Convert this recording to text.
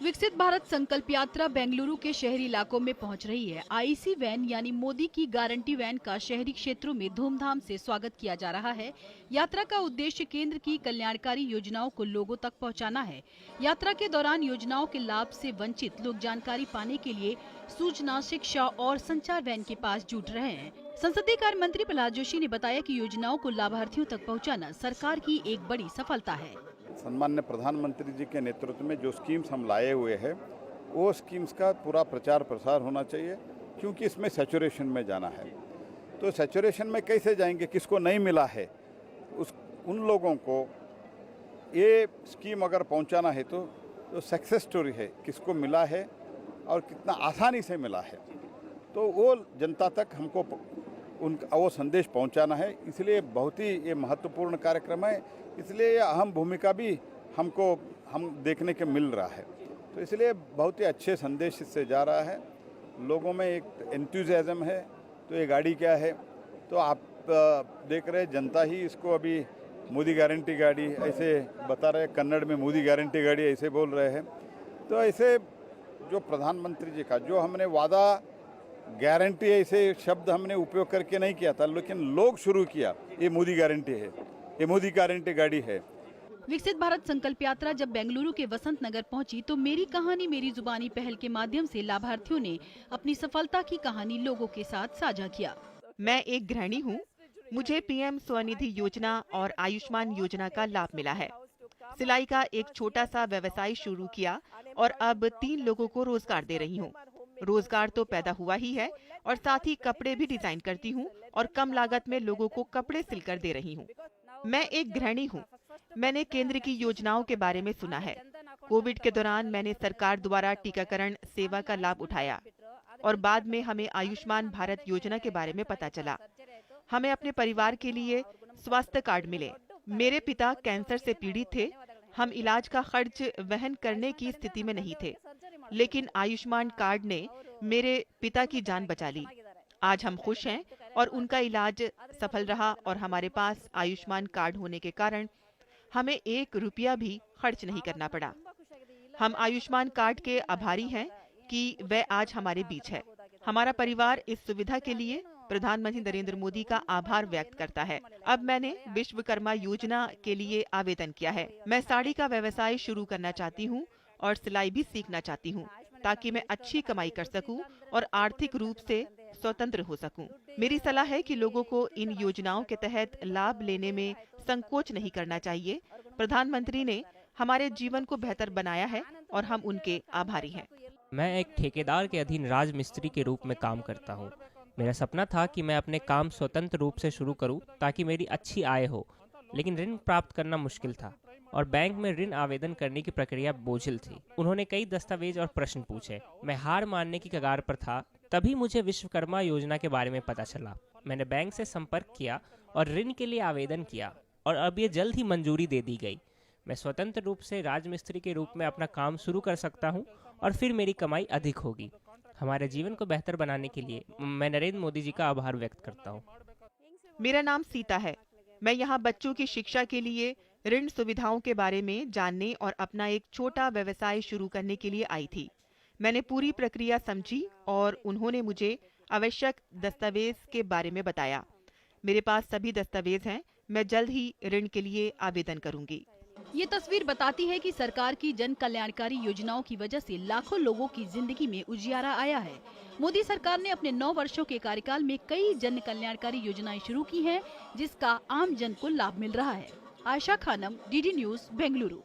विकसित भारत संकल्प यात्रा बेंगलुरु के शहरी इलाकों में पहुंच रही है। आईसी वैन यानी मोदी की गारंटी वैन का शहरी क्षेत्रों में धूमधाम से स्वागत किया जा रहा है। यात्रा का उद्देश्य केंद्र की कल्याणकारी योजनाओं को लोगों तक पहुंचाना है। यात्रा के दौरान योजनाओं के लाभ से वंचित लोग जानकारी पाने के लिए सूचना, शिक्षा और संचार वैन के पास जुट रहे हैं। संसदीय कार्य मंत्री प्रहलाद जोशी ने बताया कि योजनाओं को लाभार्थियों तक पहुँचाना सरकार की एक बड़ी सफलता है। सम्मान्य प्रधानमंत्री जी के नेतृत्व में जो स्कीम्स हम लाए हुए हैं वो स्कीम्स का पूरा प्रचार प्रसार होना चाहिए, क्योंकि इसमें सैचुरेशन में जाना है। तो सैचुरेशन में कैसे जाएंगे, किसको नहीं मिला है उन लोगों को ये स्कीम अगर पहुंचाना है तो सक्सेस स्टोरी है, किसको मिला है और कितना आसानी से मिला है, तो वो जनता तक हमको उनका वो संदेश पहुंचाना है। इसलिए बहुत ही ये महत्वपूर्ण कार्यक्रम है, इसलिए ये अहम भूमिका भी हम देखने के मिल रहा है। तो इसलिए बहुत ही अच्छे संदेश इससे जा रहा है, लोगों में एक एंथुसियाज्म है। तो ये गाड़ी क्या है, तो आप देख रहे जनता ही इसको अभी मोदी गारंटी गाड़ी ऐसे बता रहे, कन्नड़ में मोदी गारंटी गाड़ी ऐसे बोल रहे हैं। तो ऐसे जो प्रधानमंत्री जी का जो हमने वादा, गारंटी ऐसे शब्द हमने उपयोग करके नहीं किया था, लेकिन लोग शुरू किया, ये मोदी गारंटी है, ये मोदी गारंटी गाड़ी है। विकसित भारत संकल्प यात्रा जब बेंगलुरु के वसंत नगर पहुंची तो मेरी कहानी मेरी जुबानी पहल के माध्यम से लाभार्थियों ने अपनी सफलता की कहानी लोगों के साथ साझा किया। मैं एक गृहिणी हूँ, मुझे पीएम स्वनिधि योजना और आयुष्मान योजना का लाभ मिला है। सिलाई का एक छोटा सा व्यवसाय शुरू किया और अब 3 लोगों को रोजगार दे रही हूँ। रोजगार तो पैदा हुआ ही है और साथ ही कपड़े भी डिजाइन करती हूँ और कम लागत में लोगों को कपड़े सिलकर दे रही हूँ। मैं एक गृहिणी हूँ, मैंने केंद्र की योजनाओं के बारे में सुना है। कोविड के दौरान मैंने सरकार द्वारा टीकाकरण सेवा का लाभ उठाया और बाद में हमें आयुष्मान भारत योजना के बारे में पता चला। हमें अपने परिवार के लिए स्वास्थ्य कार्ड मिले। मेरे पिता कैंसर से पीड़ित थे, हम इलाज का खर्च वहन करने की स्थिति में नहीं थे, लेकिन आयुष्मान कार्ड ने मेरे पिता की जान बचा ली। आज हम खुश हैं और उनका इलाज सफल रहा और हमारे पास आयुष्मान कार्ड होने के कारण हमें 1 रुपया भी खर्च नहीं करना पड़ा। हम आयुष्मान कार्ड के आभारी हैं कि वह आज हमारे बीच है। हमारा परिवार इस सुविधा के लिए प्रधानमंत्री नरेंद्र मोदी का आभार व्यक्त करता है। अब मैंने विश्वकर्मा योजना के लिए आवेदन किया है। मैं साड़ी का व्यवसाय शुरू करना चाहती हूँ और सिलाई भी सीखना चाहती हूँ, ताकि मैं अच्छी कमाई कर सकूं और आर्थिक रूप से स्वतंत्र हो सकूं। मेरी सलाह है कि लोगों को इन योजनाओं के तहत लाभ लेने में संकोच नहीं करना चाहिए। प्रधानमंत्री ने हमारे जीवन को बेहतर बनाया है और हम उनके आभारी हैं। मैं एक ठेकेदार के अधीन राजमिस्त्री के रूप में काम करता हूँ। मेरा सपना था कि मैं अपने काम स्वतंत्र रूप से शुरू करूँ ताकि मेरी अच्छी आय हो, लेकिन ऋण प्राप्त करना मुश्किल था और बैंक में ऋण आवेदन करने की प्रक्रिया बोझिल थी। उन्होंने कई दस्तावेज और प्रश्न पूछे। मैं हार मानने की कगार पर था। तभी मुझे विश्वकर्मा योजना के बारे में पता चला। मैंने बैंक से संपर्क किया और ऋण के लिए आवेदन किया और अब ये जल्द ही मंजूरी दे दी गई। मैं स्वतंत्र रूप से राजमिस्त्री के रूप में अपना काम शुरू कर सकता हूँ और फिर मेरी कमाई अधिक होगी। हमारे जीवन को बेहतर बनाने के लिए मैं नरेंद्र मोदी जी का आभार व्यक्त करता हूँ। मेरा नाम सीता है। मैं यहाँ बच्चों की शिक्षा के लिए ऋण सुविधाओं के बारे में जानने और अपना एक छोटा व्यवसाय शुरू करने के लिए आई थी। मैंने पूरी प्रक्रिया समझी और उन्होंने मुझे आवश्यक दस्तावेज के बारे में बताया। मेरे पास सभी दस्तावेज हैं। मैं जल्द ही ऋण के लिए आवेदन करूंगी। ये तस्वीर बताती है कि सरकार की जन कल्याणकारी योजनाओं की वजह से लाखों लोगों की जिंदगी में उजियारा आया है। मोदी सरकार ने अपने 9 वर्षों के कार्यकाल में कई जन कल्याणकारी योजनाएं शुरू की हैं, जिसका आम जन को लाभ मिल रहा है। Ayesha Khanam, DD news, Bengaluru.